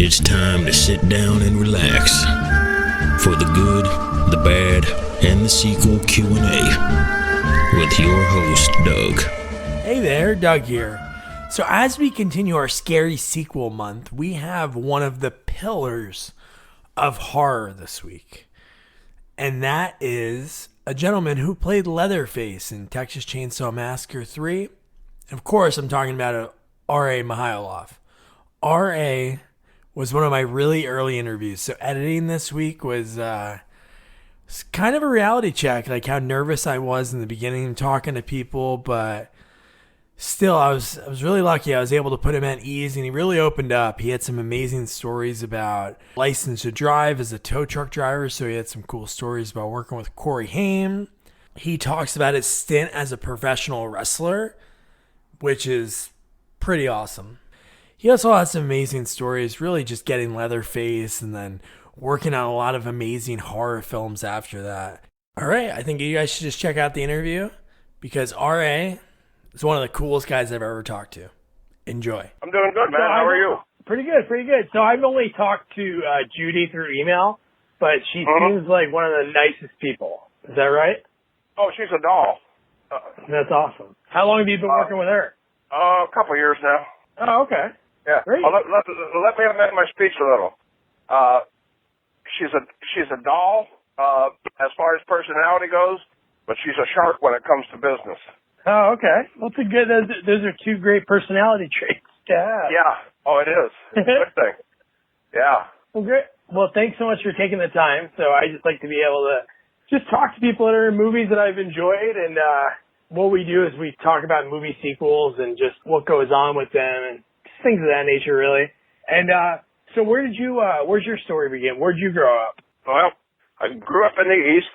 It's time to sit down and relax for the good, the bad, and the sequel Q&A with your host, Doug. Hey there, Doug here. So as we continue our scary sequel month, we have one of the pillars of horror this week. And that is a gentleman who played Leatherface in Texas Chainsaw Massacre 3. Of course, I'm talking about R.A. Mihailoff. R.A. was one of my really early interviews. So editing this week was kind of a reality check, like how nervous I was in the beginning talking to people, but still, I was really lucky. I was able to put him at ease, and he really opened up. He had some amazing stories about license to drive as a tow truck driver, so he had some cool stories about working with Corey Haim. He talks about his stint as a professional wrestler, which is pretty awesome. He also has some amazing stories, really just getting Leatherface and then working on a lot of amazing horror films after that. All right, I think you guys should just check out the interview because R.A. is one of the coolest guys I've ever talked to. Enjoy. I'm doing good, man. How are you? Pretty good. So I've only talked to Judy through email, but she seems like one of the nicest people. Is that right? Oh, she's a doll. That's awesome. How long have you been working with her? A couple years now. Oh, okay. Yeah. Great. Let me amend my speech a little. She's a doll as far as personality goes, but she's a shark when it comes to business. Oh, okay. Well, that's a good. Those are two great personality traits to have. Yeah. Oh, it is. It's a good thing. Yeah. Well, great. Well, thanks so much for taking the time. So I just like to be able to just talk to people that are in movies that I've enjoyed, and what we do is we talk about movie sequels and just what goes on with them and things of that nature, really. And so where's your story begin? Where'd you grow up? Well, I grew up in the East.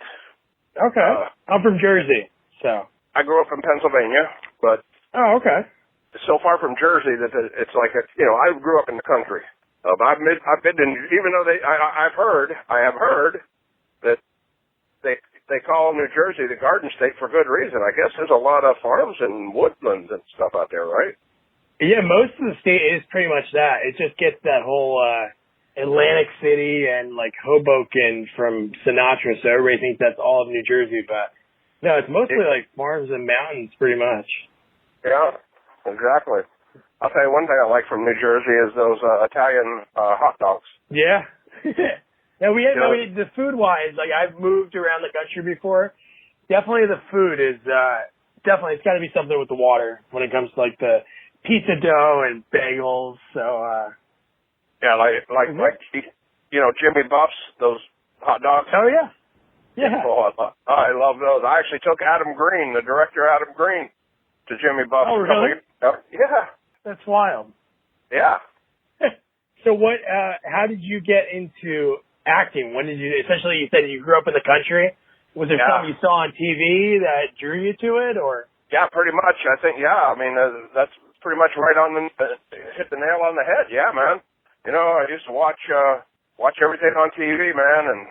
Okay. I'm from Jersey, so. I grew up in Pennsylvania, but Oh, okay. it's so far from Jersey that it's like, I grew up in the country. But I've been in, even though I have heard that they call New Jersey the Garden State for good reason. I guess there's a lot of farms and woodlands and stuff out there, right? Yeah, most of the state is pretty much that. It just gets that whole Atlantic City and like Hoboken from Sinatra, so everybody thinks that's all of New Jersey, but no, it's mostly like farms and mountains pretty much. Yeah, exactly. I'll tell you one thing I like from New Jersey is those Italian hot dogs. Yeah. Now the food-wise, like I've moved around the country before. Definitely the food is it's got to be something with the water when it comes to like the pizza dough and bagels. So yeah, like Jimmy Buff's, those hot dogs. Oh yeah. Yeah. Oh, I love those. I actually took the director Adam Green, to Jimmy Buff's. Oh really? Yeah. That's wild. Yeah. So how did you get into acting? When did you, especially you said you grew up in the country, was there something you saw on TV that drew you to it, or? Yeah, pretty much. I think, I mean, that's pretty much right on hit the nail on the head. Yeah, man. I used to watch everything on TV, man, and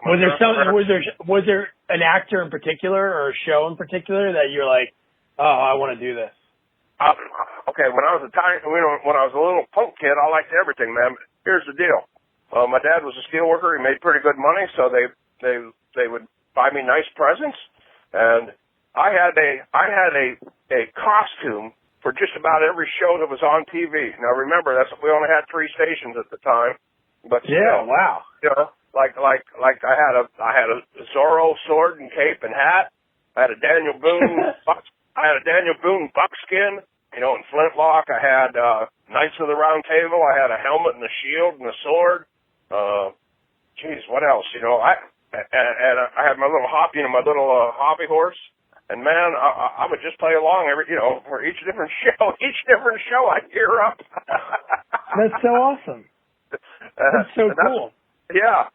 was there an actor in particular or a show in particular that you're like, oh, I want to do this? Okay, when I was when I was a little punk kid, I liked everything, man. But here's the deal. My dad was a steel worker. He made pretty good money, so they would buy me nice presents, and I had a costume for just about every show that was on TV. Now remember, we only had 3 stations at the time, but still, yeah, wow. Like I had a Zorro sword and cape and hat. I had a Daniel Boone buckskin. In Flintlock. I had Knights of the Round Table. I had a helmet and a shield and a sword. What else? I had my little hobby horse. And man, I would just play along for each different show. Each different show, I'd gear up. That's so awesome. That's so cool. Yeah,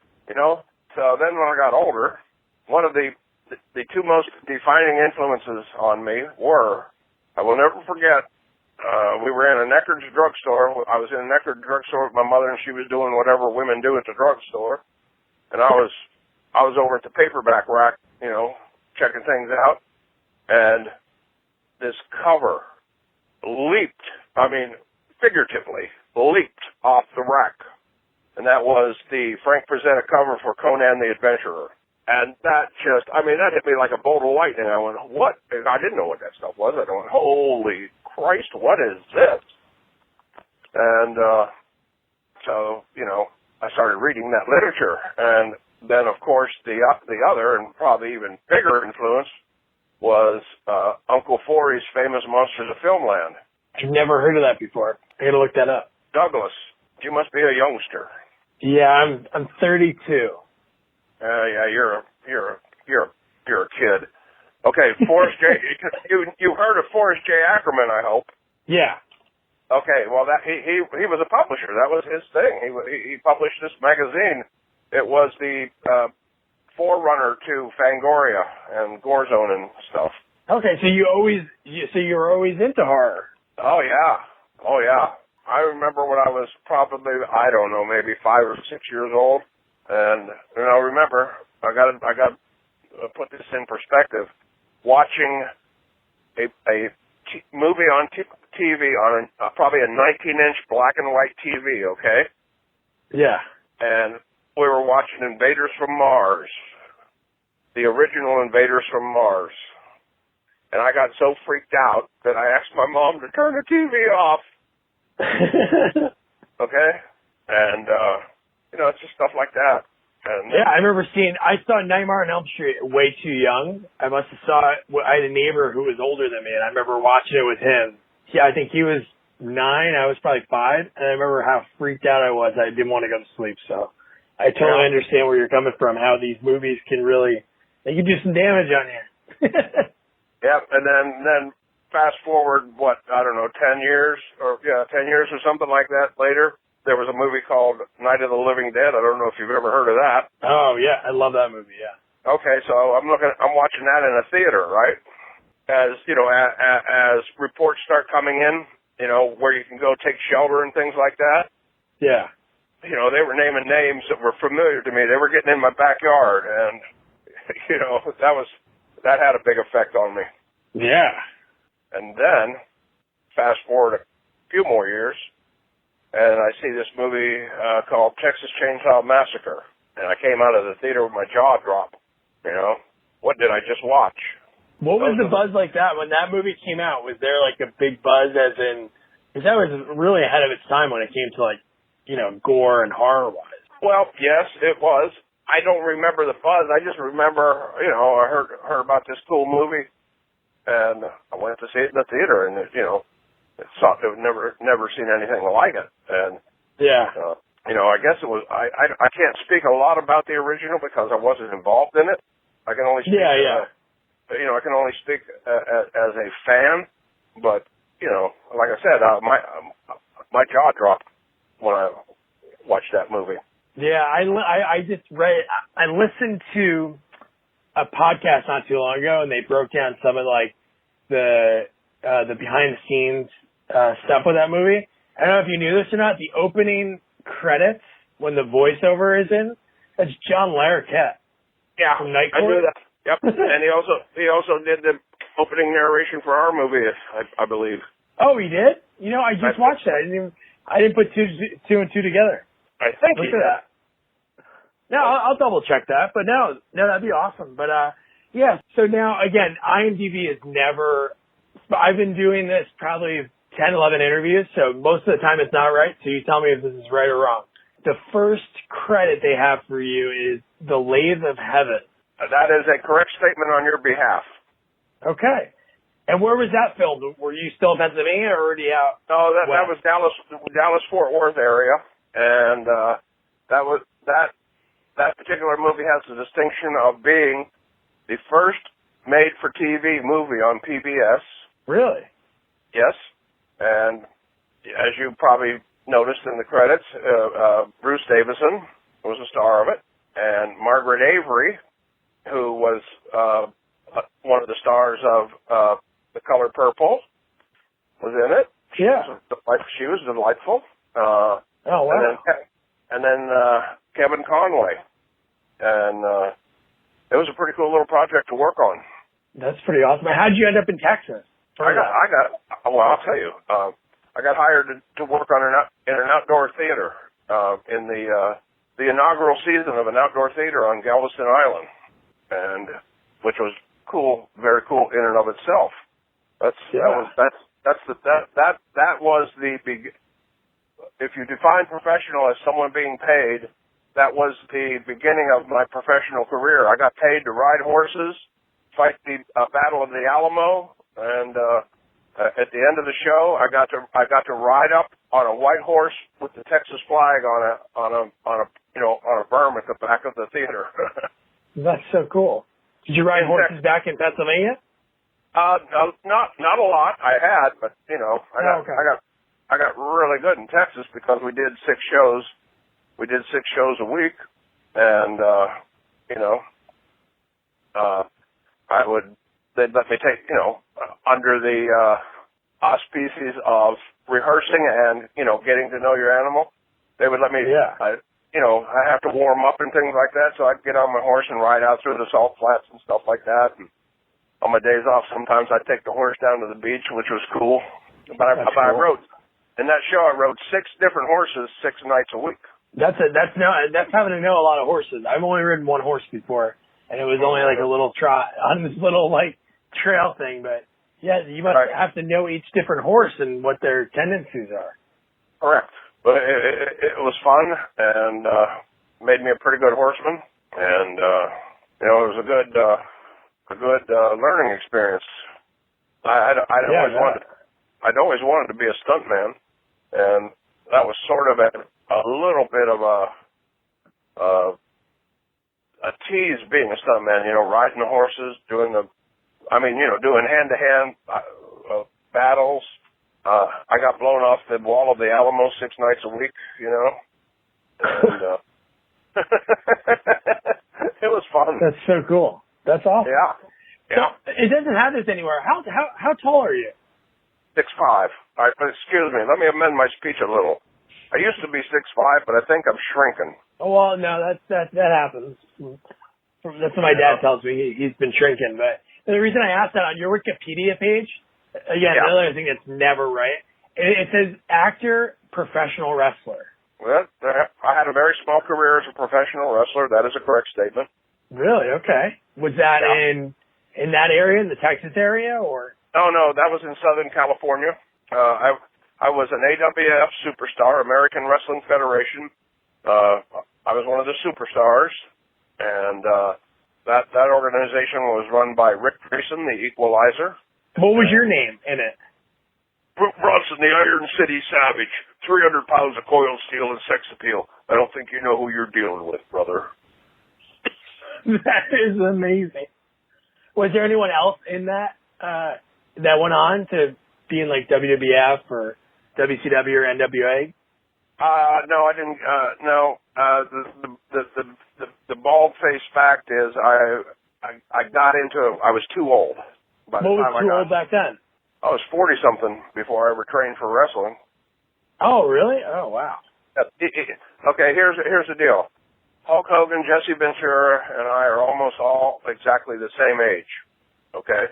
So then when I got older, one of the 2 most defining influences on me were, I will never forget, we were in a Necker's drugstore. I was in a Necker's drugstore with my mother, and she was doing whatever women do at the drugstore. And I was over at the paperback rack, checking things out. And this cover figuratively leaped off the rack. And that was the Frank Frazetta cover for Conan the Adventurer. And that that hit me like a bolt of lightning. I went, what? I didn't know what that stuff was. I went, holy Christ, what is this? And so, I started reading that literature. And then, of course, the other and probably even bigger influence was Uncle Forey's famous Monsters of Filmland. I've never heard of that before. I got to look that up. Douglas, you must be a youngster. Yeah, I'm 32. Yeah, you're a kid. Okay, Forrest J. You heard of Forrest J. Ackerman, I hope. Yeah. Okay, well that he was a publisher. That was his thing. He published this magazine. It was the forerunner to Fangoria and Gorezone and stuff. Okay, so you were always into horror. Oh yeah. I remember when I was probably, I don't know, maybe 5 or 6 years old. And, remember, I got to put this in perspective. Watching a movie on TV on probably a 19-inch black and white TV, okay? Yeah. And we were watching Invaders from Mars, the original Invaders from Mars. And I got so freaked out that I asked my mom to turn the TV off. Okay? And, it's just stuff like that. And, yeah, I remember I saw Nightmare on Elm Street way too young. I must have saw it. I had a neighbor who was older than me, and I remember watching it with him. Yeah, I think he was 9, I was probably 5, and I remember how freaked out I was. I didn't want to go to sleep, so I totally understand where you're coming from, how these movies can they can do some damage on you. Yep, and then fast forward, 10 years or something like that later, there was a movie called Night of the Living Dead. I don't know if you've ever heard of that. Oh, yeah, I love that movie, yeah. Okay, so I'm watching that in a theater, right? As reports start coming in, where you can go take shelter and things like that. Yeah. They were naming names that were familiar to me. They were getting in my backyard, and, that had a big effect on me. Yeah. And then, fast forward a few more years, and I see this movie called Texas Chainsaw Massacre. And I came out of the theater with my jaw dropped. What did I just watch? What was the buzz like that when that movie came out? Was there like a big buzz because that was really ahead of its time when it came to gore and horror-wise. Well, yes, it was. I don't remember the buzz. I just remember, I heard about this cool movie, and I went to see it in the theater, and I've never seen anything like it. And yeah, I guess it was. I can't speak a lot about the original because I wasn't involved in it. I can only speak. I can only speak as a fan, but like I said, my jaw dropped when I watched that movie. Yeah, I listened to a podcast not too long ago, and they broke down some of the behind the scenes stuff with that movie. I don't know if you knew this or not. The opening credits when the voiceover is in, that's John Larroquette. Yeah, from Night I Court. knew that. Yep, and he also did the opening narration for our movie, I believe. Oh, he did? I just watched that. I didn't put two and two together. I think Look at that. No, I'll double check that. But no, that'd be awesome. But yeah. So now again, IMDb is never. I've been doing this probably 10, 11 interviews, so most of the time it's not right. So you tell me if this is right or wrong. The first credit they have for you is The Lathe of Heaven. That is a correct statement on your behalf. Okay. And where was that filmed? Were you still in Pennsylvania or already out? No, that was Dallas Fort Worth area, and that particular movie has the distinction of being the first made-for-TV movie on PBS. Really? Yes, and as you probably noticed in the credits, Bruce Davison was the star of it, and Margaret Avery, who was one of the stars of The Color Purple, was in it. Yeah. She was delightful. Oh, wow. And then Kevin Conway. And it was a pretty cool little project to work on. That's pretty awesome. How'd you end up in Texas? I'll tell you. I got hired to work on in an outdoor theater in the inaugural season of an outdoor theater on Galveston Island, and which was cool, very cool in and of itself. That was the big. If you define professional as someone being paid, that was the beginning of my professional career. I got paid to ride horses, fight the Battle of the Alamo, and at the end of the show, I got to ride up on a white horse with the Texas flag on a berm at the back of the theater. That's so cool. Did you ride horses back in Pennsylvania? Not a lot. I had, but I got really good in Texas because we did 6 shows. We did 6 shows a week, and they'd let me take under the auspices of rehearsing and getting to know your animal. They would let me. Yeah. I have to warm up and things like that, so I'd get on my horse and ride out through the salt flats and stuff like that. And on my days off, sometimes I'd take the horse down to the beach, which was cool. But I rode in that show. I rode 6 different horses 6 nights a week. That's having to know a lot of horses. I've only ridden one horse before, and it was only like a little trot on this little like trail thing. But yeah, you must have to know each different horse and what their tendencies are. Correct. But it was fun and made me a pretty good horseman, and it was a good learning experience. I'd always wanted to be a stuntman, and that was sort of a little bit of a tease being a stuntman. Riding the horses, doing hand-to-hand battles. I got blown off the wall of the Alamo 6 nights a week, and it was fun. That's so cool. That's awesome. Yeah. So it doesn't have this anywhere. How tall are you? 6'5". All right, but excuse me. Let me amend my speech a little. I used to be 6'5", but I think I'm shrinking. Oh, well, no, that happens. That's what my dad tells me. He's been shrinking. But the reason I asked that on your Wikipedia page, again, another thing that's never right, it says actor, professional wrestler. Well, I had a very small career as a professional wrestler. That is a correct statement. Really? Okay. Was that in that area, in the Texas area, or? Oh, no, that was in Southern California. I was an AWF superstar, American Wrestling Federation. I was one of the superstars, and that organization was run by Rick Grayson, the Equalizer. What was your name in it? Brute Bronson, the Iron City Savage, 300 pounds of coiled steel and sex appeal. I don't think you know who you're dealing with, brother. That is amazing. Was there anyone else in that that went on to be in like WWF or WCW or NWA? No, I didn't. No. The bald-faced fact is I got into. I was too old. What was too old back then? I was 40-something before I ever trained for wrestling. Oh, really? Oh, wow. Okay, here's the deal. Hulk Hogan, Jesse Ventura, and I are almost all exactly the same age. Okay?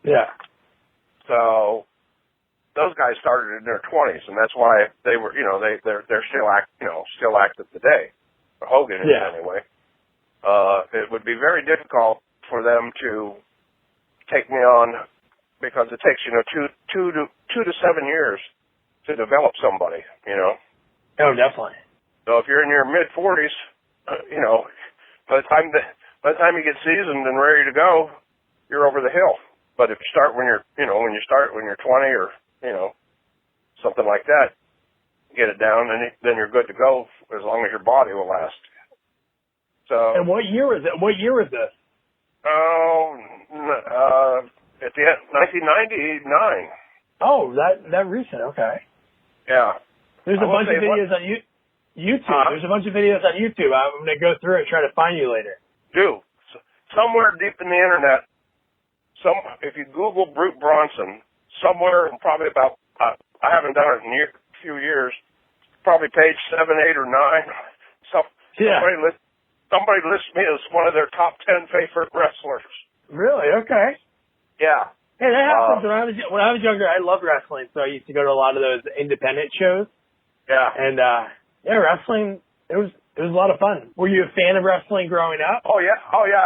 Yeah. So those guys started in their 20s, and that's why they were, they're still active today. Hogan is anyway. It would be very difficult for them to take me on because it takes, 2 to 7 years to develop somebody, Oh, definitely. So if you're in your mid-40s, by the time you get seasoned and ready to go, you're over the hill. But if you start when you're 20 or, something like that, get it down, and then you're good to go as long as your body will last. So. And what year was it? What year was this? At the end, 1999. Oh, that recent. Okay. Yeah. There's a bunch of videos on YouTube. There's a bunch of videos on YouTube. I'm going to go through and try to find you later. Somewhere deep in the internet, if you Google Brute Bronson, somewhere probably about, I haven't done it in a few years, probably page 7, 8, or 9. Somebody lists me as one of their top 10 favorite wrestlers. Really? Okay. Yeah. Hey, that happens when I was younger. I loved wrestling, so I used to go to a lot of those independent shows. Yeah. And wrestling it was a lot of fun. Were you a fan of wrestling growing up? Oh yeah,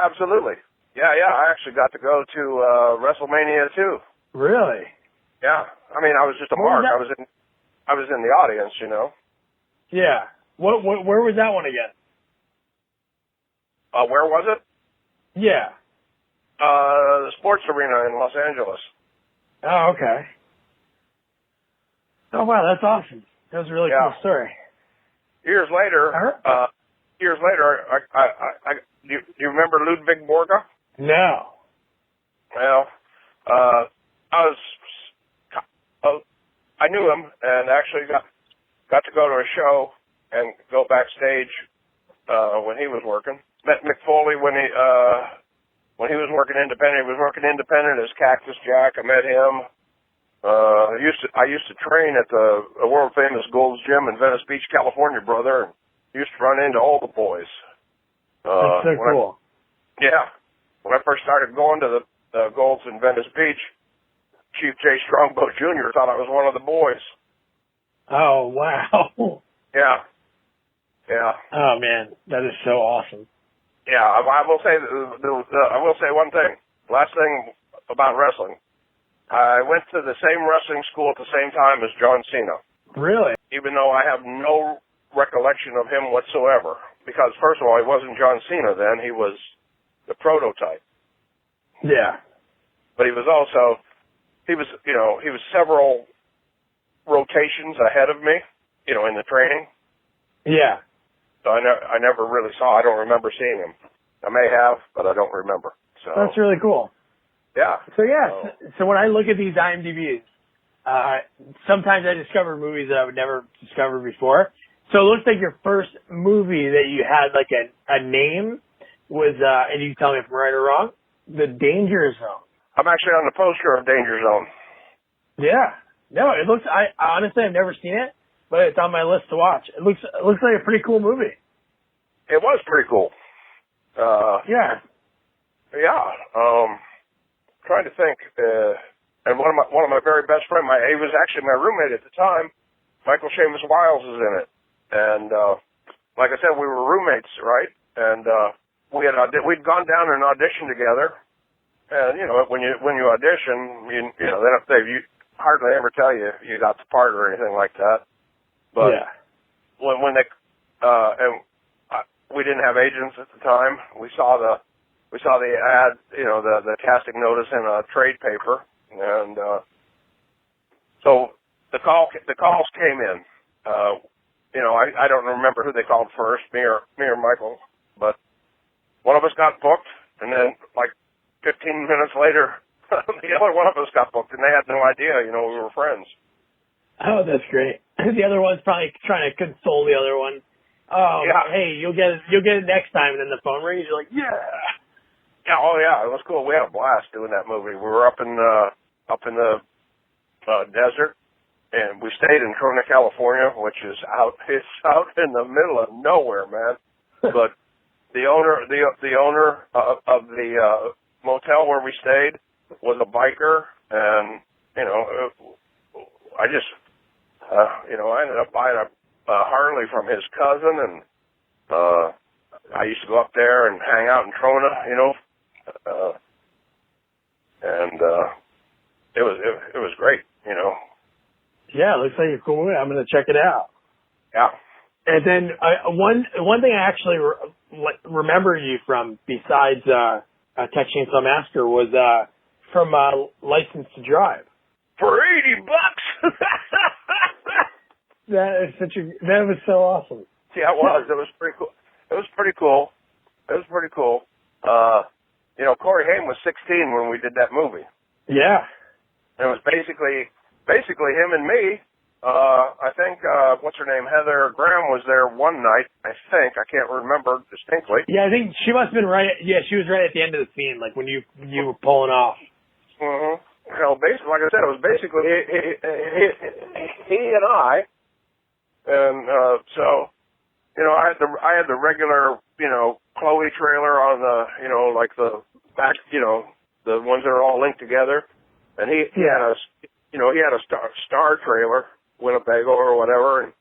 absolutely. Yeah. I actually got to go to WrestleMania too. Really? Yeah. I mean, I was just a mark. I was in the audience, you know. Yeah. Where was that one again? Where was it? Yeah. The sports arena in Los Angeles. Oh, okay. Oh, wow, that's awesome. That was a really cool story. Years later, I do you remember Ludwig Borga? No. Well, I knew him and actually got to go to a show and go backstage when he was working. Met Mick Foley when he was working independent. He was working independent as Cactus Jack. I met him. I used to train at the world famous Gold's Gym in Venice Beach, California, brother. And used to run into all the boys. That's so cool. When I first started going to the Gold's in Venice Beach, Chief J. Strongbow Jr. thought I was one of the boys. Oh, wow. Yeah. Oh, man, that is so awesome. Yeah, I will say one thing. Last thing about wrestling. I went to the same wrestling school at the same time as John Cena. Really? Even though I have no recollection of him whatsoever. Because, first of all, he wasn't John Cena then. He was the prototype. Yeah. But he was several rotations ahead of me, in the training. Yeah. So I never really saw. I don't remember seeing him. I may have, but I don't remember. So that's really cool. Yeah. So when I look at these IMDb's, sometimes I discover movies that I would never discover before. So it looks like your first movie that you had like a name was, and you can tell me if I'm right or wrong, The Danger Zone. I'm actually on the poster of Danger Zone. Yeah. No, it looks. I honestly I've never seen it, but it's on my list to watch. It looks like a pretty cool movie. It was pretty cool. Yeah. Trying to think. And one of my very best friends, he was actually my roommate at the time. Michael Seamus Wiles is in it, and like I said, we were roommates, right? And we'd gone down and auditioned together. And when you audition, they hardly ever tell you if you got the part or anything like that. But when they we didn't have agents at the time. We saw the ad, the casting notice in a trade paper, and so the calls came in. I don't remember who they called first, me or Michael, but one of us got booked, and then like 15 minutes later, the other one of us got booked, and they had no idea, we were friends. Oh, that's great. The other one's probably trying to console the other one. Oh, yeah. Hey, you'll get it next time. And then the phone rings. You're like, yeah. Yeah. Oh, yeah. It was cool. We had a blast doing that movie. We were up in the desert, and we stayed in Corona, California, which is out in the middle of nowhere, man. But the owner of the motel where we stayed was a biker, and I ended up buying a Harley from his cousin, and I used to go up there and hang out in Trona, and it was great, Yeah, it looks like a cool movie. I'm going to check it out. Yeah. And then one thing I actually remember you from, besides Texas Chainsaw Massacre, was from License to Drive. For $80. That was so awesome. Yeah, it was. It was pretty cool. Corey Haim was 16 when we did that movie. Yeah. And it was basically him and me. I think what's her name, Heather Graham, was there one night. I think I can't remember distinctly. Yeah, I think she must have been right. Yeah, she was right at the end of the scene, like when you were pulling off. Mm-hmm. Well, basically, like I said, it was basically he and I. And so, I had the regular, Chloe trailer on the, like the back, the ones that are all linked together. And he had a, he had a star trailer, Winnebago or whatever, and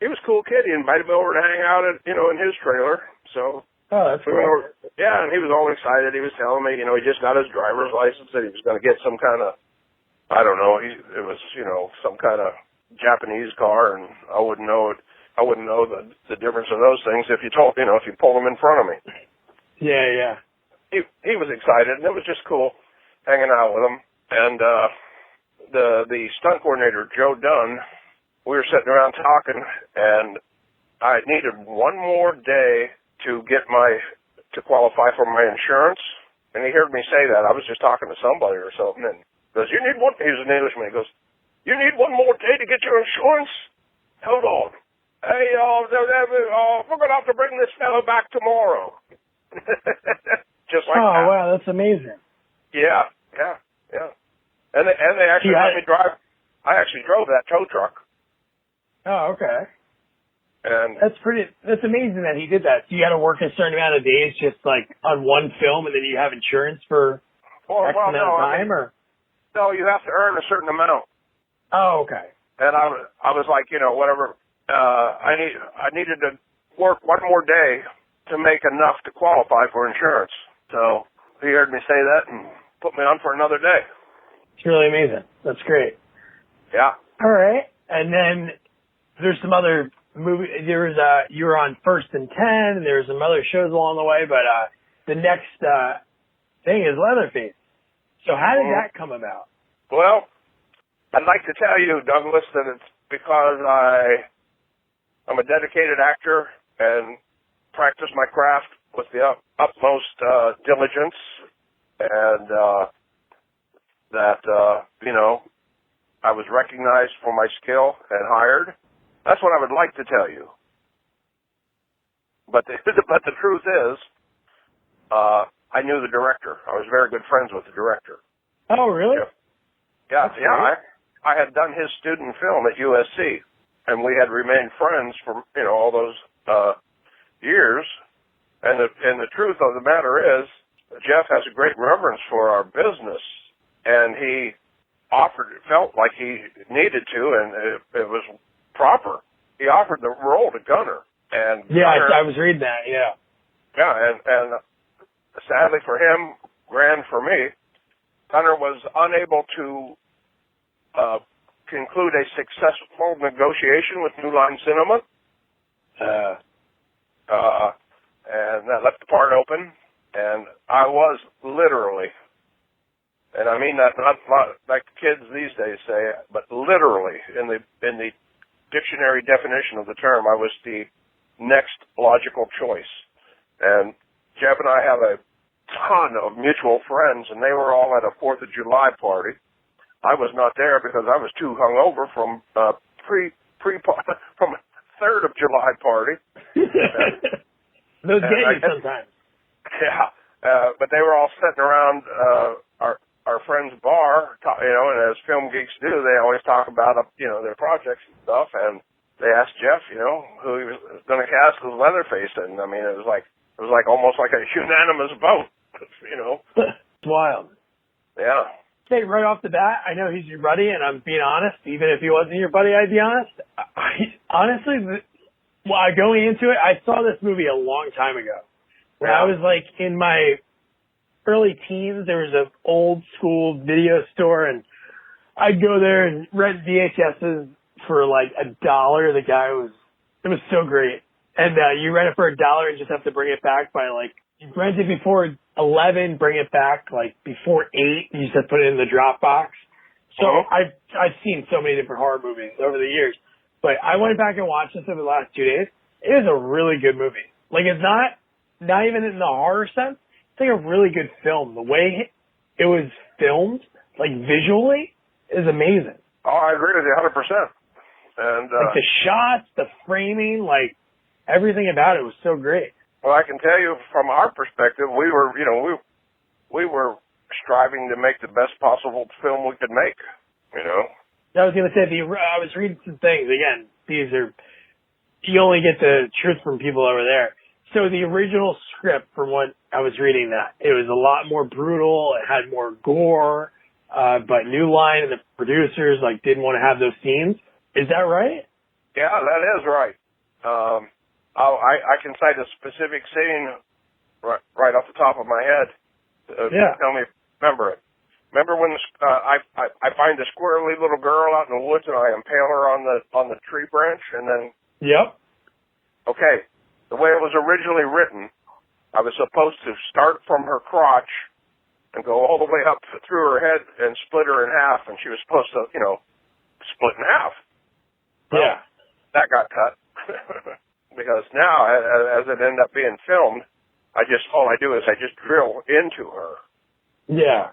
he was a cool kid. He invited me over to hang out at, in his trailer. So, that's cool. Yeah, and he was all excited. He was telling me, he just got his driver's license and he was going to get some kind of, I don't know, it was, some kind of Japanese car, and I wouldn't know the difference of those things if you pulled them in front of me. Yeah. He was excited, and it was just cool hanging out with him. And the stunt coordinator, Joe Dunn, we were sitting around talking, and I needed one more day to qualify for my insurance. And he heard me say that. I was just talking to somebody or something, and he goes, he was an Englishman. He goes, you need one more day to get your insurance? Hold on. Hey, we're going to have to bring this fellow back tomorrow. Just like that. Oh, wow, that's amazing. Yeah. And they actually let me drive. I actually drove that tow truck. Oh, okay. And that's amazing that he did that. So you had to work a certain amount of days just like on one film, and then you have insurance for X amount of time, or? No, you have to earn a certain amount. Oh, okay. And I was like, whatever. I needed to work one more day to make enough to qualify for insurance. So he heard me say that and put me on for another day. It's really amazing. That's great. Yeah. All right. And then there's some other movie. There was you were on First and 10, and there were some other shows along the way. But the next thing is Leatherface. So how did that come about? Well, I'd like to tell you, Douglas, that it's because I'm a dedicated actor and practice my craft with the utmost diligence, and that I was recognized for my skill and hired. That's what I would like to tell you. But the truth is, I knew the director. I was very good friends with the director. Oh, really? Yeah. I had done his student film at USC, and we had remained friends for all those years. And the truth of the matter is, Jeff has a great reverence for our business, and he felt like he needed to, and it was proper. He offered the role to Gunnar. And Gunnar, I was reading that. Yeah. Yeah, and sadly for him, grand for me, Gunnar was unable to conclude a successful negotiation with New Line Cinema. And that left the part open, and I was literally, and I mean that not like kids these days say, but literally in the dictionary definition of the term, I was the next logical choice. And Jeff and I have a ton of mutual friends, and they were all at a 4th of July party. I was not there because I was too hungover from from 3rd of July party. Those get you sometimes. Yeah, but they were all sitting around our friend's bar, and as film geeks do, they always talk about their projects and stuff. And they asked Jeff, who he was going to cast as Leatherface, and I mean, it was like almost like a unanimous vote. It's wild. Yeah. Say right off the bat, I know he's your buddy, and I'm being honest. Even if he wasn't your buddy, I'd be honest. Honestly, going into it, I saw this movie a long time ago. When I was like in my early teens, there was an old school video store, and I'd go there and rent VHSs for like $1. It was so great. And you rent it for $1 and just have to bring it back by like, you rent it before 11, bring it back like before 8, you just have to put it in the drop box. So I've seen so many different horror movies over the years. But I went back and watched this over the last 2 days. It is a really good movie. Like, it's not even in the horror sense. It's like a really good film. The way it was filmed, like visually, is amazing. Oh, I agree with you 100%. And like the shots, the framing, like everything about it was so great. Well, I can tell you from our perspective, we were striving to make the best possible film we could make. I was going to say, I was reading some things. Again, you only get the truth from people over there. So the original script, from what I was reading, that it was a lot more brutal. It had more gore. but New Line and the producers like didn't want to have those scenes. Is that right? Yeah, that is right. I can cite a specific scene right off the top of my head. Tell me if you remember it. Remember when I find a squirrely little girl out in the woods and I impale her on the tree branch and then. Yep. Okay, the way it was originally written, I was supposed to start from her crotch and go all the way up through her head and split her in half, and she was supposed to, split in half. Well, yeah. That got cut. Because now, as it ended up being filmed, all I do is I just drill into her. Yeah.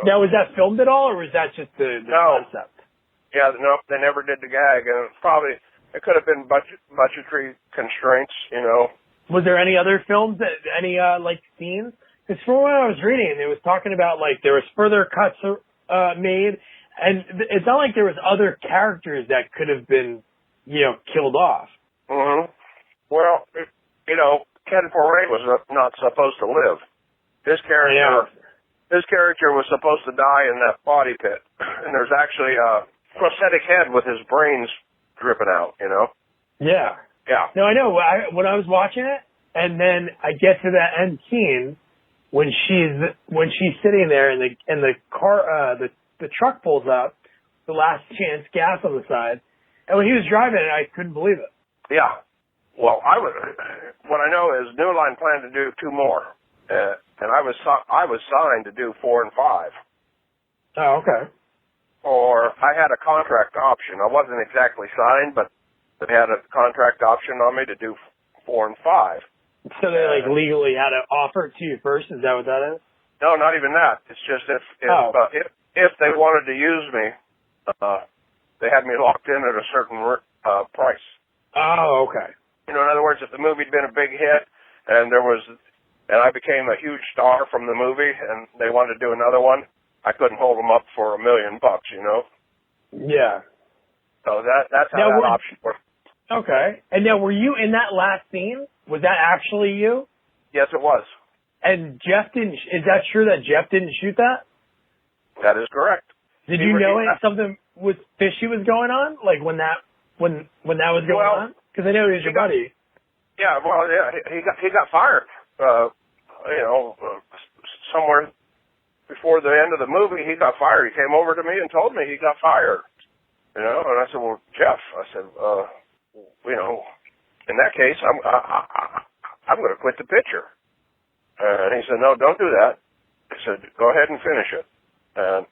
Now, was that filmed at all, or was that just the concept? Yeah, no, they never did the gag, and it could have been budgetary constraints, Was there any other films scenes? Because from what I was reading, it was talking about, there was further cuts made, and it's not like there was other characters that could have been, killed off. Mm-hmm. Well, Ken Foray was not supposed to live. His character was supposed to die in that body pit, and there's actually a prosthetic head with his brains dripping out, Yeah. Yeah. No, I know. When I was watching it, and then I get to that end scene when she's sitting there and the car the truck pulls up, the last chance gas on the side, and when he was driving it, I couldn't believe it. Yeah. Well, what I know is New Line planned to do 2 more, and I was signed to do 4 and 5. Oh, okay. Or I had a contract option. I wasn't exactly signed, but they had a contract option on me to do 4 and 5. So they legally had to offer it to you first? Is that what that is? No, not even that. It's just if they wanted to use me, they had me locked in at a certain price. Oh, okay. In other words, if the movie had been a big hit and I became a huge star from the movie and they wanted to do another one, I couldn't hold them up for $1 million, Yeah. So that's how that option worked. Okay. And now, were you in that last scene? Was that actually you? Yes, it was. And Jeff didn't. Is that true that Jeff didn't shoot that? That is correct. Did you know something fishy was going on? Like when that was going on? Because I know he was your buddy. Yeah. Well, yeah. He got fired. Somewhere before the end of the movie, he got fired. He came over to me and told me he got fired. And I said, well, Jeff, I said, in that case, I'm going to quit the picture. And he said, no, don't do that. He said, go ahead and finish it. And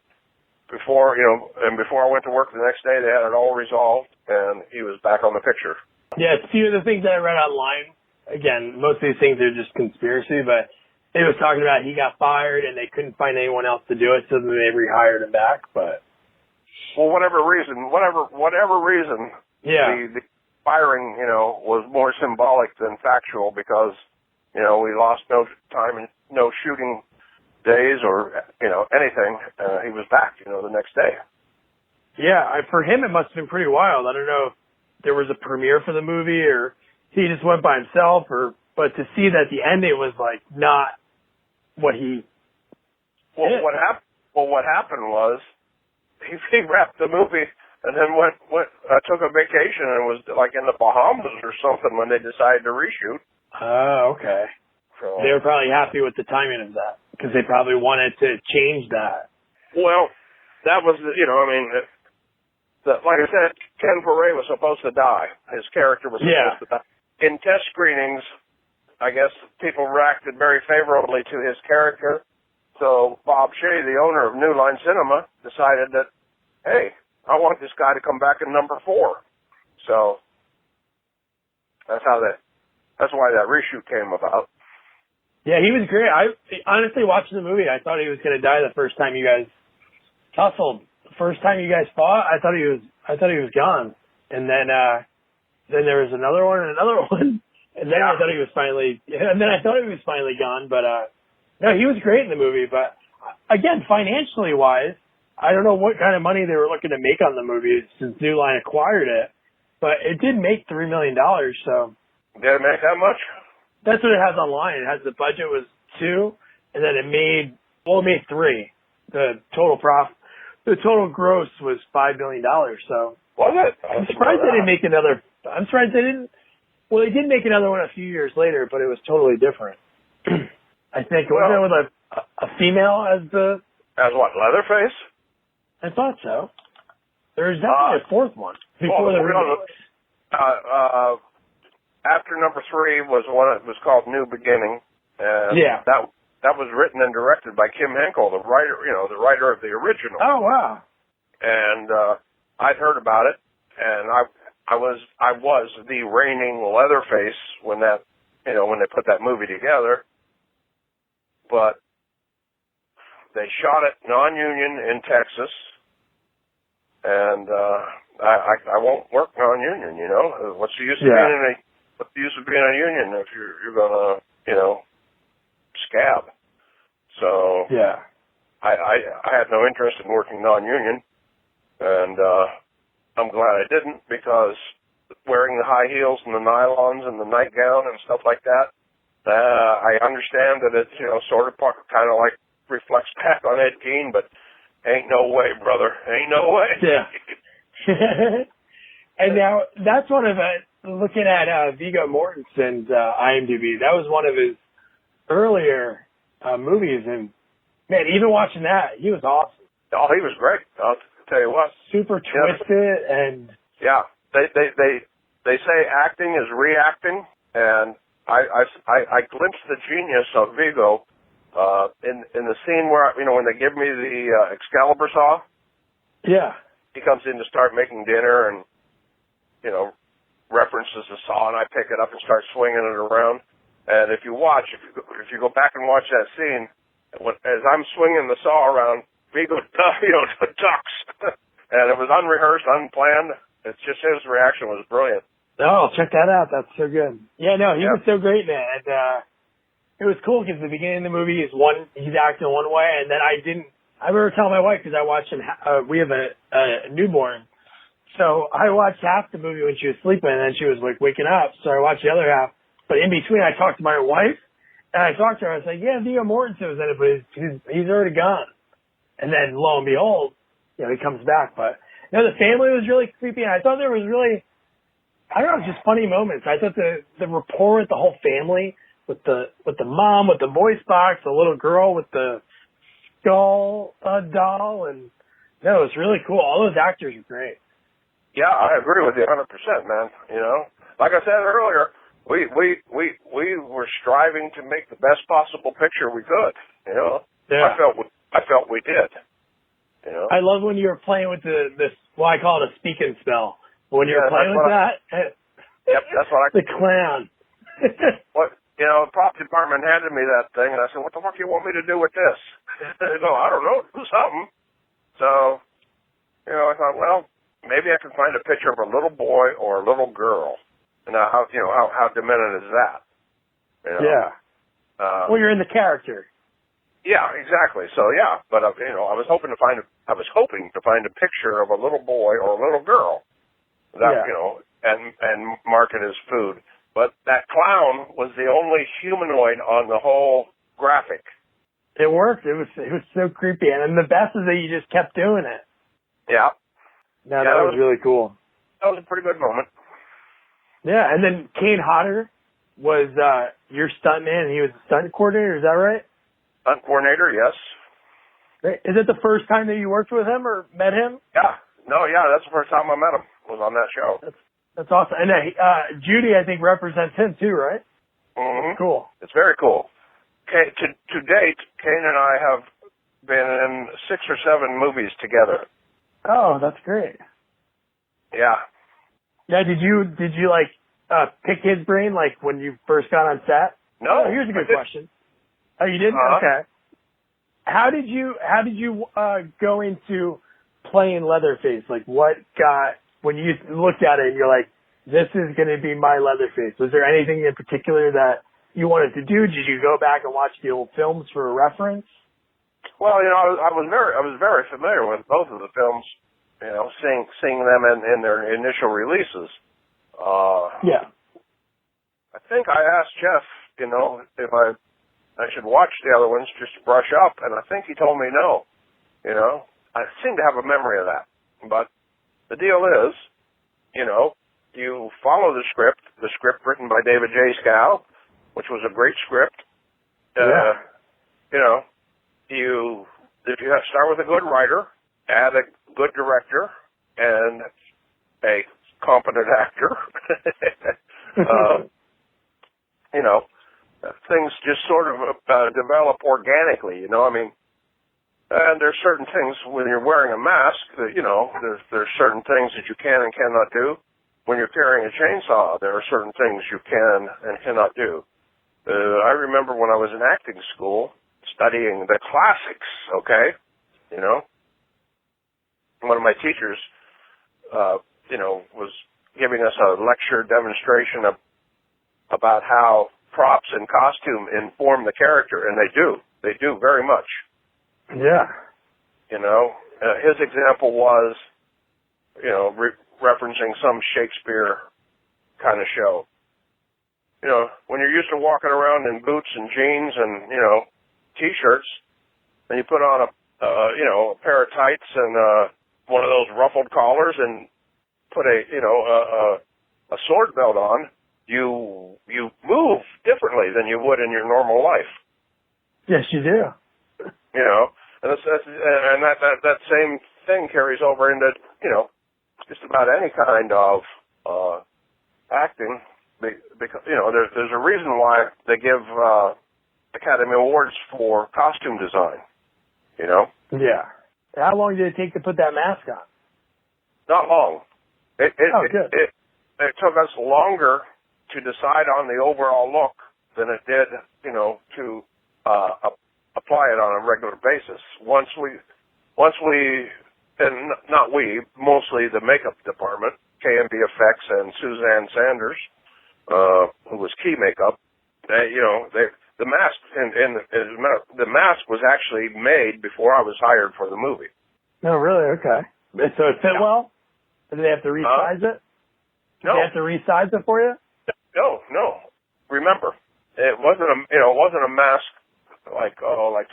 before I went to work the next day, they had it all resolved, and he was back on the picture. Yeah, it's a few of the things that I read online. Again, most of these things are just conspiracy, but it was talking about he got fired and they couldn't find anyone else to do it, so then they rehired him back. But whatever reason, yeah, the firing, was more symbolic than factual because, we lost no time and no shooting days or, anything. He was back, the next day. Yeah, for him it must have been pretty wild. I don't know if there was a premiere for the movie or he just went by himself but to see that the ending was not what he did. What happened was he wrapped the movie and then took a vacation and was in the Bahamas or something when they decided to reshoot. Oh, okay. So, they were probably happy with the timing of that because they probably wanted to change that. Well, that was, like I said, Ken Foray was supposed to die. His character was supposed to die. In test screenings, I guess people reacted very favorably to his character. So Bob Shea, the owner of New Line Cinema, decided that, hey, I want this guy to come back in number 4. So that's why that reshoot came about. Yeah, he was great. I honestly, watching the movie, I thought he was going to die the first time you guys tussled. The first time you guys fought, I thought he was gone. And then there was another one and another one. And then I thought he was finally gone. But no, he was great in the movie. But again, financially wise, I don't know what kind of money they were looking to make on the movie since New Line acquired it. But it did make $3 million. So did it make that much? That's what it has online. It has the budget was 2, and then it made 3. the total gross was $5 million. So Was it? I'm surprised they didn't make another. I'm surprised they didn't. Well, they did make another one a few years later, but it was totally different. I think wasn't it with a female as the? As what? Leatherface? I thought so. There's definitely a fourth one before the remake. After number 3 was one that was called New Beginning, and that was written and directed by Kim Henkel, the writer of the original. Oh wow! And I'd heard about it, and I was the reigning Leatherface when they put that movie together, but they shot it non-union in Texas, and I won't work non-union. What's the use of being a union if you're gonna scab? So yeah, I had no interest in working non-union, and I'm glad I didn't, because wearing the high heels and the nylons and the nightgown and stuff like that, I understand that it sort of kind of like reflects back on Ed Gein, but ain't no way, brother, ain't no way. Yeah. And now that's one of looking at Viggo Mortensen's IMDb. That was one of his earlier movies, and man, even watching that, he was awesome. Oh, he was great. I'll tell you what. Super twisted and yeah. They say acting is reacting, and I glimpsed the genius of Viggo in the scene where when they give me the Excalibur saw. Yeah. He comes in to start making dinner and references the saw, and I pick it up and start swinging it around. And if you go back and watch that scene, as I'm swinging the saw around, Viggo ducks, and it was unrehearsed, unplanned. It's just his reaction was brilliant. Oh, check that out. That's so good. Yeah, no, he was so great in it. And it was cool because the beginning of the movie he's acting one way, and then I remember telling my wife, because I watched him, we have a newborn. So I watched half the movie when she was sleeping, and then she was like waking up. So I watched the other half. But in between, I talked to my wife, and I talked to her. I was like, yeah, Viggo Mortensen was in it, but he's already gone. And then lo and behold, he comes back. But the family was really creepy, and I thought there was really, I don't know, just funny moments. I thought the rapport with the whole family, with the mom, with the voice box, the little girl with the skull doll, and it was really cool. All those actors are great. Yeah, I agree with you 100%, man. Like I said earlier, we were striving to make the best possible picture we could. Yeah. I felt we did. I love when you were playing with this. Well, I call it a speak and spell. When you were playing with that. Yep, that's what the clown. What the prop department handed me that thing, and I said, "What the fuck do you want me to do with this?" They go, "I don't know, do something." So, I thought, well, maybe I can find a picture of a little boy or a little girl. And how demented is that? Yeah. Well, you're in the character. Yeah, exactly. So yeah, but I was hoping to find a picture of a little boy or a little girl that and mark it as food. But that clown was the only humanoid on the whole graphic. It worked. It was so creepy, and the best is that you just kept doing it. Yeah. No, that was really cool. That was a pretty good moment. Yeah, and then Kane Hodder was your stuntman, and he was the stunt coordinator. Is that right? Stunt coordinator, yes. Great. Is it the first time that you worked with him or met him? Yeah. No, yeah, that's the first time I met him. Was on that show. That's awesome. And Judy, I think, represents him too, right? Mm-hmm. Cool. It's very cool. To date, Kane and I have been in 6 or 7 movies together. Oh, that's great. Yeah. Yeah, did you like pick his brain like when you first got on set? No. Oh, here's a good question. Oh, you didn't? Okay. How did you go into playing Leatherface? Like, what got, when you looked at it and you're like, this is going to be my Leatherface? Was there anything in particular that you wanted to do? Did you go back and watch the old films for a reference? Well, I was very familiar with both of the films. Seeing them in their initial releases. Yeah. I think I asked Jeff, if I should watch the other ones just to brush up, and I think he told me no. You know, I seem to have a memory of that. But the deal is, you know, you follow the script written by David J. Scow, which was a great script. You know, if you have to start with a good writer, add a good director, and a competent actor, you know, things just sort of develop organically, you know, I mean, and there's certain things when you're wearing a mask that, you know, there's certain things that you can and cannot do. When you're carrying a chainsaw, there are certain things you can and cannot do. I remember when I was in acting school studying the classics, okay, you know, one of my teachers, you know, was giving us a lecture demonstration about how props and costume inform the character, and they do very much. Yeah. You know, his example was, you know, referencing some Shakespeare kind of show. You know, when you're used to walking around in boots and jeans and, you know, T-shirts, and you put on you know, a pair of tights and one of those ruffled collars and put a sword belt on, you move differently than you would in your normal life. Yes, you do. You know, and that same thing carries over into, you know, just about any kind of acting. Because, you know, there's a reason why they give Academy Awards for costume design. You know. Yeah. How long did it take to put that mask on? Not long. Good. It took us longer to decide on the overall look than it did, you know, to apply it on a regular basis. Once we, and not we, mostly the makeup department, KMB Effects and Suzanne Sanders, who was key makeup, you know, the mask the mask was actually made before I was hired for the movie. No, really? Okay. So it fit well? Did they have to resize it? Did they have to resize it for you? No. Remember, it wasn't a mask like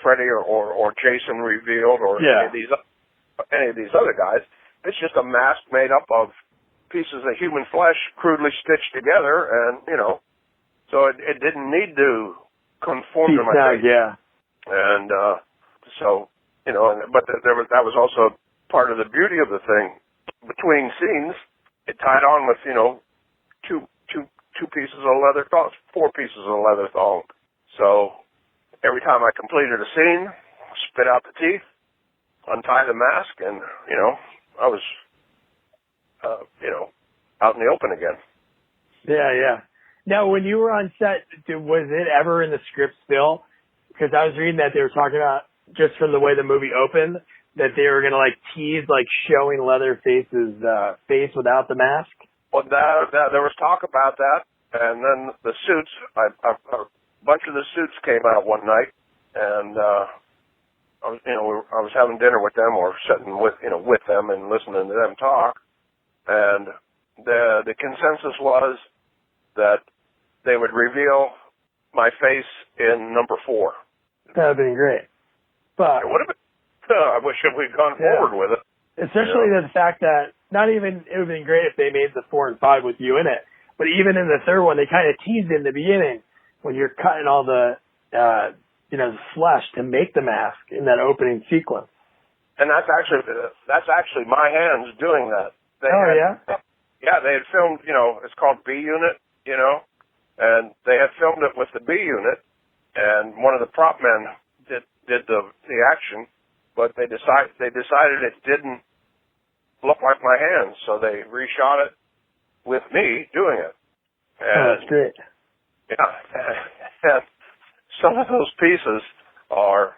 Freddy or Jason revealed or any of these other guys. It's just a mask made up of pieces of human flesh crudely stitched together, and you know, so it didn't need to conform to my face. Yeah. And so, you know, but that was also part of the beauty of the thing. Between scenes, it tied on with, you know, two pieces of leather thong, 4 pieces of leather thong. So every time I completed a scene, spit out the teeth, untie the mask, and, you know, I was, you know, out in the open again. Yeah. Now, when you were on set, was it ever in the script still? Because I was reading that they were talking about, just from the way the movie opened, that they were going to, like, tease, like, showing Leatherface's face without the mask? Well, there was talk about that, and then the suits, a bunch of the suits came out one night, and, I was having dinner with them or sitting with them and listening to them talk, and the consensus was that they would reveal my face in number 4. That would have been great. But it would have been. I wish we'd gone forward with it. Especially the fact that it would have been great if they made the 4 and 5 with you in it. But even in the third one, they kind of teased in the beginning when you're cutting all the, the flesh to make the mask in that opening sequence. And that's actually my hands doing that. Yeah? Yeah, they had filmed, it's called B Unit, and they had filmed it with the B Unit, and one of the prop men did the action, but they decided it didn't look like my hands, so they reshot it with me doing it. And, that's great. Yeah, and some of those pieces are,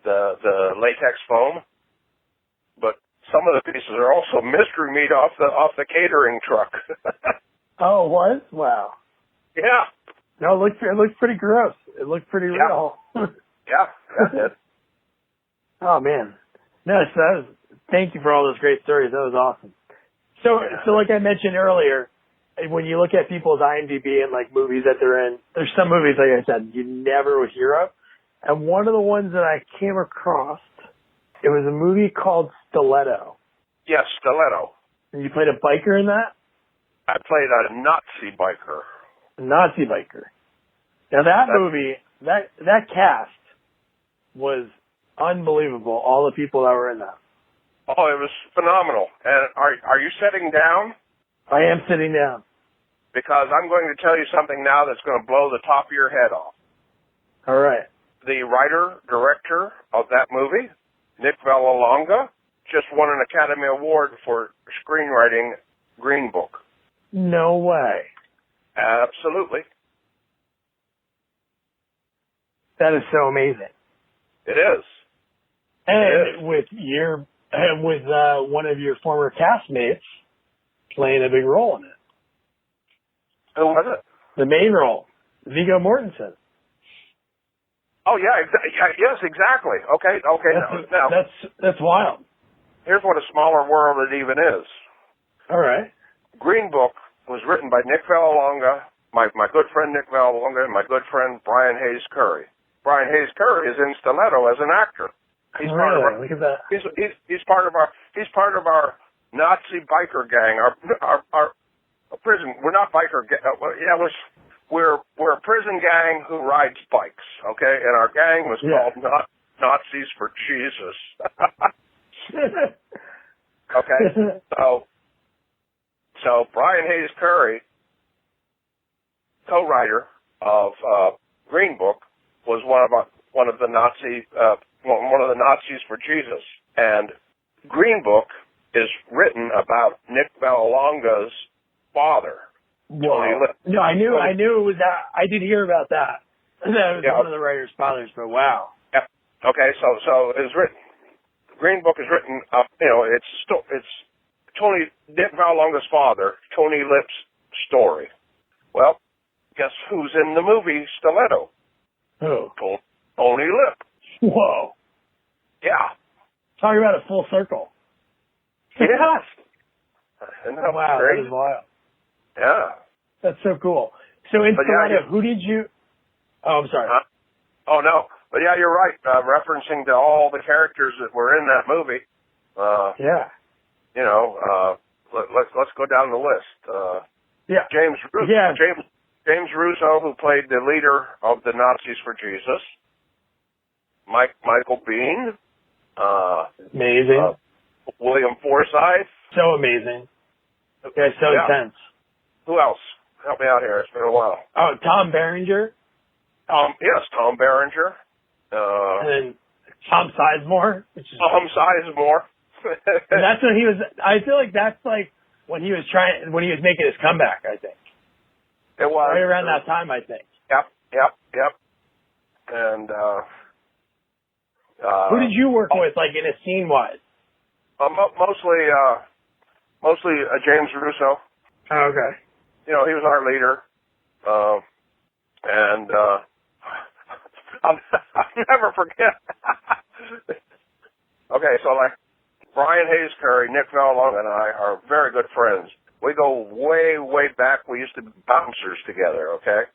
the latex foam, but some of the pieces are also mystery meat off the catering truck. Oh, what? Wow. Yeah. No, it looks pretty gross. It looked pretty real. Yeah, that's it. Oh man, no. Thank you for all those great stories. That was awesome. So like I mentioned earlier, when you look at people's IMDb and like movies that they're in, there's some movies, like I said, you never would hear of. And one of the ones that I came across It was a movie called Stiletto. Yes, Stiletto. And you played a biker in that? I played a Nazi biker. A Nazi biker. Now that movie, that cast was unbelievable. All the people that were in that. Oh, it was phenomenal. And are you sitting down? I am sitting down. Because I'm going to tell you something now that's going to blow the top of your head off. All right. The writer, director of that movie, Nick Vallelonga, just won an Academy Award for screenwriting Green Book. No way. Absolutely. That is so amazing. It is. And with one of your former castmates playing a big role in it. Who was it? The main role, Viggo Mortensen. Oh yeah, yes, exactly. Okay. Now That's wild. Here's what a smaller world it even is. All right. Green Book was written by Nick Vallelonga, my good friend Nick Vallelonga, and my good friend Brian Hayes Curry. Brian Hayes Curry is in Stiletto as an actor. He's part of our, look at that. He's part of our Nazi biker gang. Our prison. We're not biker. We're a prison gang who rides bikes. Okay, and our gang was called Nazis for Jesus. Okay, so Brian Hayes Curry, co-writer of Green Book, was one of the Nazis for Jesus, and Green Book is written about Nick Vallelonga's father. Whoa. No, I knew it was that. I did hear about that. That was one of the writer's fathers, but wow. Yeah. Okay, so it's written. Green Book is written. It's Nick Vallelonga's father, Tony Lip's story. Well, guess who's in the movie Stiletto? Who? Tony Lip. Whoa. Yeah. Talking about a full circle. Yes. Isn't that wow, crazy? that is wild. Yeah. That's so cool. So in Stiletto, who did you... Oh, I'm sorry. Huh? Oh, no. But yeah, you're right. Referencing to all the characters that were in that movie. Let's go down the list. James Russo, who played the leader of the Nazis for Jesus. Michael Biehn. Amazing. William Forsythe. So amazing. Yeah, so intense. Who else? Help me out here. It's been a while. Oh, Tom Berenger. Yes, Tom Berenger. And then Tom Sizemore. Tom Sizemore. And that's when he was. I feel like that's like when he was making his comeback. I think it was right around that time. I think. Yep. And who did you work with, like in a scene wise? Mostly James Russo. Oh, okay. He was our leader, and I'll never forget. Okay, so like Brian Hayes Curry, Nick Vallelonga, and I are very good friends. We go way, way back. We used to be bouncers together. Okay.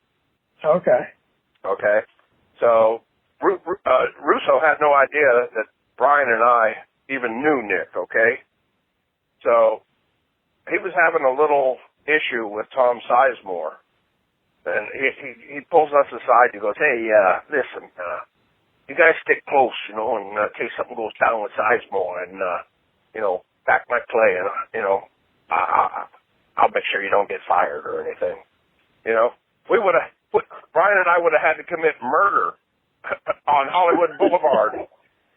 So Russo had no idea that Brian and I even knew Nick. Okay. So he was having a little issue with Tom Sizemore. And he pulls us aside and goes, hey, listen, you guys stick close, in case something goes down with Sizemore and, back my play and, I'll make sure you don't get fired or anything. Brian and I would have had to commit murder on Hollywood Boulevard in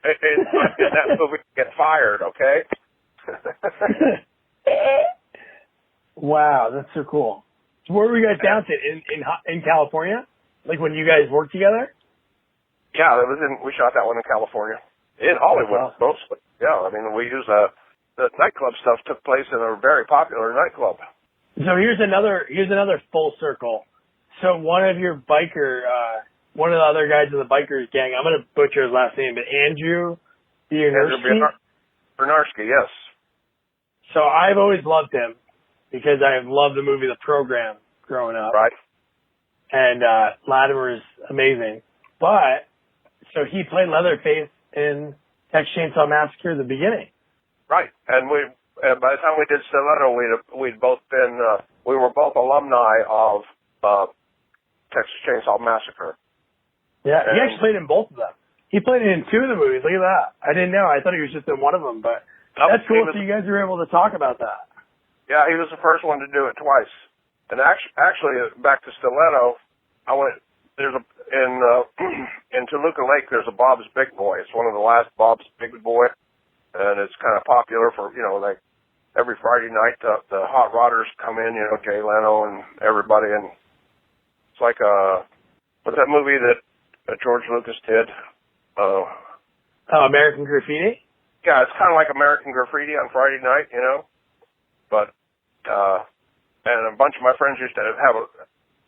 that movie to get fired, okay? Wow, that's so cool. So where were you guys down to? In California? Like when you guys worked together? Yeah, we shot that one in California. In Hollywood, mostly. Yeah, I mean, we use the nightclub stuff took place in a very popular nightclub. So here's another full circle. So one of your one of the other guys in the bikers gang, I'm going to butcher his last name, but Andrew Bernarski, yes. So I've always loved him because I have loved the movie The Program growing up. Right. And Latimer is amazing. But, so he played Leatherface in Texas Chainsaw Massacre, the beginning. Right. And by the time we did Stiletto, we'd both been, we were both alumni of Texas Chainsaw Massacre. Yeah, he actually played in both of them. He played in 2 of the movies. Look at that. I didn't know. I thought he was just in one of them, but that's cool. So you guys were able to talk about that. Yeah, he was the first one to do it twice. And actually, back to Stiletto, I went. There's in Toluca Lake. There's a Bob's Big Boy. It's one of the last Bob's Big Boy, and it's kind of popular for like every Friday night. The hot rodders come in. Jay Leno and everybody, and it's like what's that movie that George Lucas did? American Graffiti? Yeah, it's kind of like American Graffiti on Friday night, But, and a bunch of my friends used to have an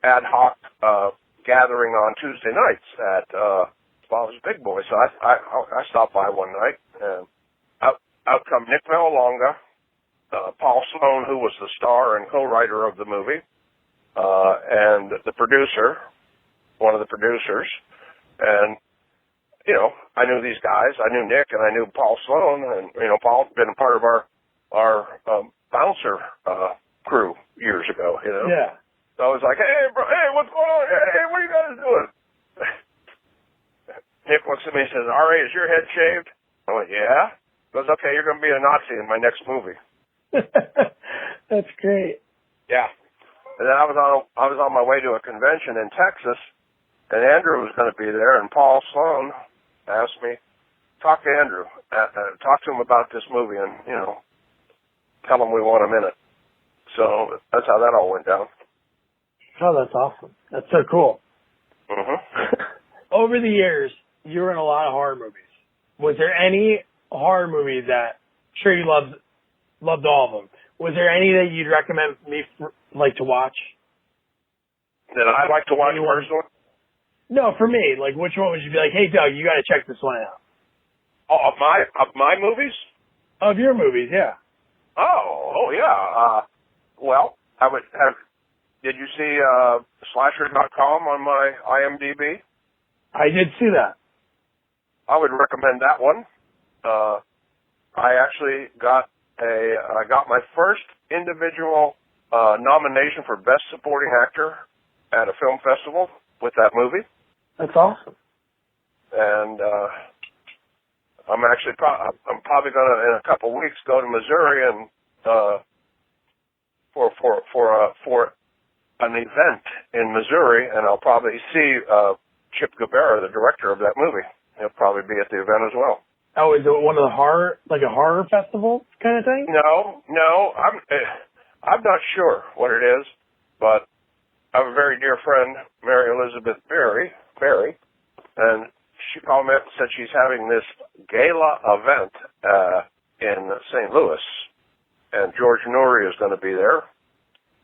ad hoc gathering on Tuesday nights at Bob's Big Boy. So I stopped by one night, and out come Nick Vallelonga, Paul Sloan, who was the star and co-writer of the movie, and the producer, one of the producers, and I knew these guys. I knew Nick, and I knew Paul Sloan, and Paul had been a part of our bouncer crew years ago. Yeah. So I was like, hey, bro, hey, what's going on? Hey, what are you guys doing? Nick looks at me and says, "R.A., is your head shaved?" I went, "Yeah." He goes, "Okay, you're going to be a Nazi in my next movie." That's great. Yeah. And then I was on my way to a convention in Texas, and Andrew was going to be there, and Paul Sloan asked me, talk to Andrew, talk to him about this movie, and, tell him we want him in it. So that's how that all went down. Oh, that's awesome. That's so cool. Mm-hmm. Over the years, you were in a lot of horror movies. Was there any horror movie that, I'm sure you loved all of them, was there any that you'd recommend me to watch? That I'd like to watch personally? No, for me. Like, which one would you be like, hey, Doug, you got to check this one out? Oh, of my movies? Of your movies, yeah. Oh, yeah. Well, I would have. Did you see Slasher.com on my IMDb? I did see that. I would recommend that one. I actually got my first individual nomination for Best Supporting Actor at a film festival with that movie. That's awesome. And I'm probably going to, in a couple of weeks, go to Missouri and for an event in Missouri, and I'll probably see Chip Guevara, the director of that movie. He'll probably be at the event as well. Oh, is it one of the horror festival kind of thing? No, I'm not sure what it is, but I have a very dear friend, Mary Elizabeth Berry, and she called me up and said she's having this gala event in St. Louis, and George Norrie is going to be there,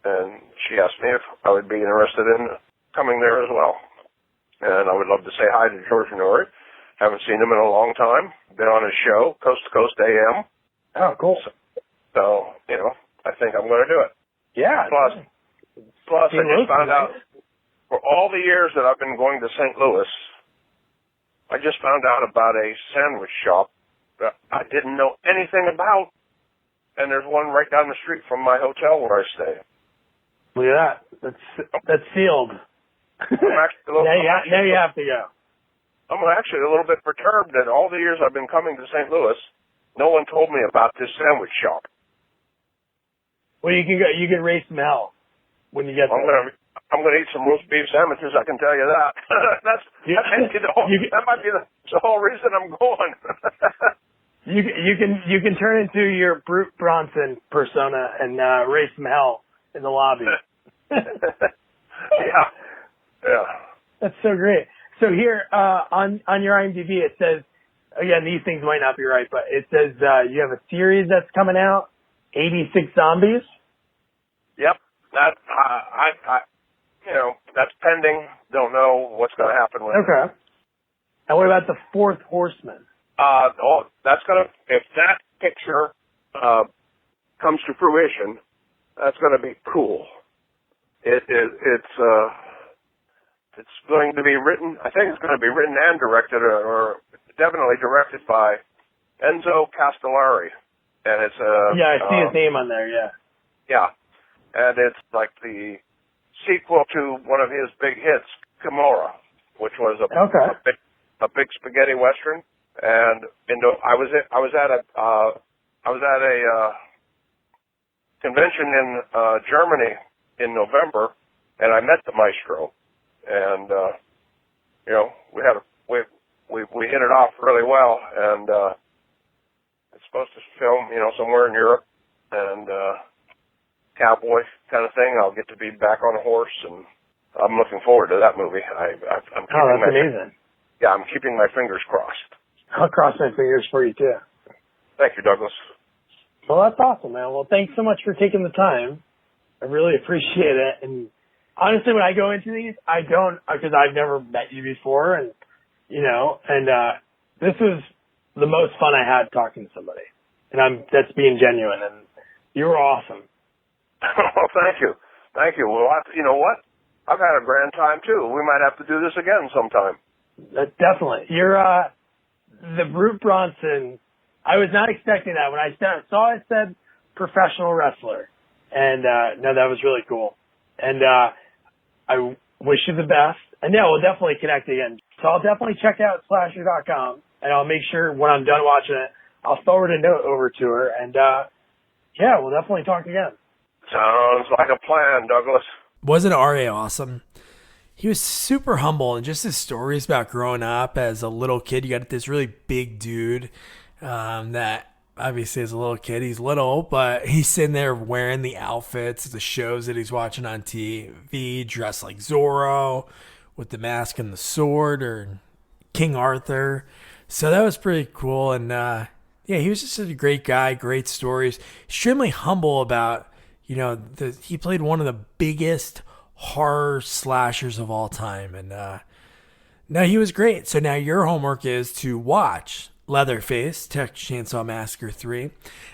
and she asked me if I would be interested in coming there as well. And I would love to say hi to George Norrie. Haven't seen him in a long time. Been on his show, Coast to Coast AM. Oh, cool. So I think I'm going to do it. Yeah. Plus, I just found out, for all the years that I've been going to St. Louis, I just found out about a sandwich shop that I didn't know anything about, and there's one right down the street from my hotel where I stay. Look at that. That's sealed. Now you have to go. I'm actually a little bit perturbed that all the years I've been coming to St. Louis, no one told me about this sandwich shop. Well, you can go. You can raise some hell when you get there. I'm going to eat some roast beef sandwiches. I can tell you that. That might be the whole reason I'm going. You can turn into your Brute Bronson persona and raise some hell in the lobby. Yeah. That's so great. So here on your IMDb it says, again, these things might not be right, but it says you have a series that's coming out, 86 Zombies. Yep. That that's pending. Don't know what's going to happen with it. Okay. And what about The Fourth Horseman? That's going to, if that picture comes to fruition, that's going to be cool. It's going to be written, I think it's going to be written and directed, or definitely directed by Enzo Castellari, and it's a I see his name on there. Yeah. Yeah, and it's like the sequel to one of his big hits, Kimura, which was a big spaghetti western. And I was at a convention in Germany in November, and I met the maestro, and we hit it off really well, and it's supposed to film somewhere in Europe, and cowboy kind of thing. I'll get to be back on a horse, and I'm looking forward to that movie. I'm that's amazing. Yeah, I'm keeping my fingers crossed. I'll cross my fingers for you too. Thank you, Douglas. Well, that's awesome, man. Well, thanks so much for taking the time. I really appreciate it. And honestly, when I go into these, I don't, because I've never met you before, and this was the most fun I had talking to somebody, and that's being genuine. And you were awesome. Well, thank you. Well, you know what? I've had a grand time too. We might have to do this again sometime. Definitely. You're the Brute Bronson. I was not expecting that. When I saw it said professional wrestler, and no, that was really cool. And I wish you the best. And yeah, we'll definitely connect again. So I'll definitely check out slasher.com, and I'll make sure when I'm done watching it, I'll forward a note over to her. And yeah, we'll definitely talk again. Sounds like a plan, Douglas. Wasn't R.A. awesome? He was super humble, and just his stories about growing up as a little kid. You got this really big dude that obviously as a little kid, he's little, but he's sitting there wearing the outfits, the shows that he's watching on TV, dressed like Zorro with the mask and the sword, or King Arthur. So that was pretty cool. And yeah, he was just a great guy, great stories, extremely humble about, he played one of the biggest horror slashers of all time. And no, he was great. So now your homework is to watch Leatherface, Texas Chainsaw Massacre 3.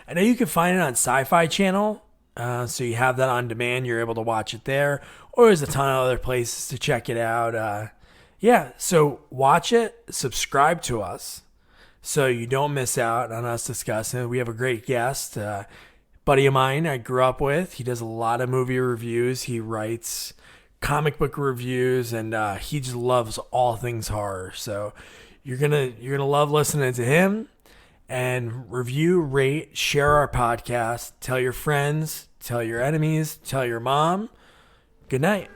I know you can find it on Syfy channel, so you have that on demand. You're able to watch it there, or there's a ton of other places to check it out. Yeah, so watch it, subscribe to us, so you don't miss out on us discussing it. We have a great guest, buddy of mine I grew up with. He does a lot of movie reviews. He writes comic book reviews, and he just loves all things horror. So you're gonna love listening to him. And review, rate, share our podcast. Tell your friends, tell your enemies, tell your mom. Good night.